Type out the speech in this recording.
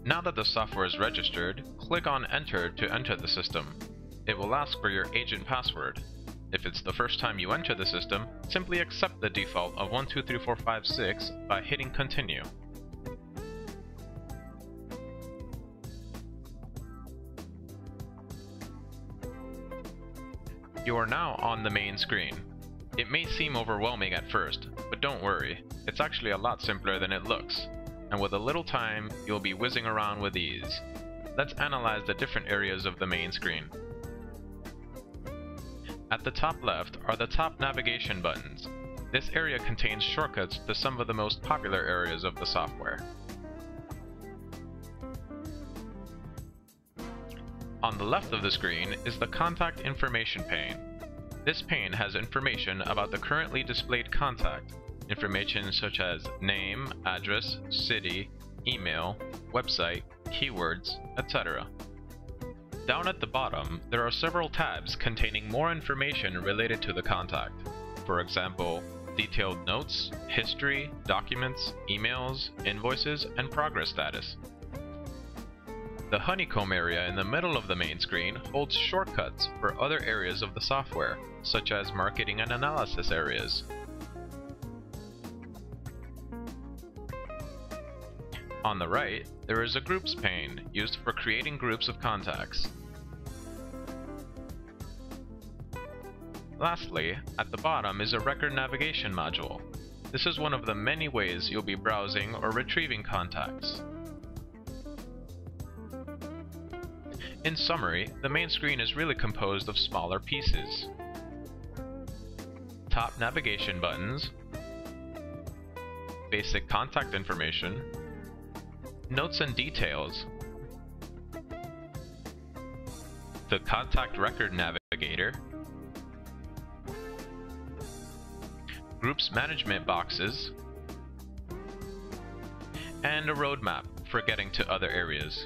Now that the software is registered, click on Enter to enter the system. It will ask for your agent password. If it's the first time you enter the system, simply accept the default of 123456 by hitting Continue. You are now on the main screen. It may seem overwhelming at first, but don't worry, it's actually a lot simpler than it looks, and with a little time, you'll be whizzing around with ease. Let's analyze the different areas of the main screen. At the top left are the top navigation buttons. This area contains shortcuts to some of the most popular areas of the software. On the left of the screen is the Contact Information pane. This pane has information about the currently displayed contact, information such as name, address, city, email, website, keywords, etc. Down at the bottom, there are several tabs containing more information related to the contact. For example, detailed notes, history, documents, emails, invoices, and progress status. The honeycomb area in the middle of the main screen holds shortcuts for other areas of the software, such as marketing and analysis areas. On the right, there is a Groups pane, used for creating groups of contacts. Lastly, at the bottom is a Record Navigation module. This is one of the many ways you'll be browsing or retrieving contacts. In summary, the main screen is really composed of smaller pieces. Top navigation buttons, basic contact information, notes and details, the Contact Record Navigator, groups management boxes, and a roadmap for getting to other areas.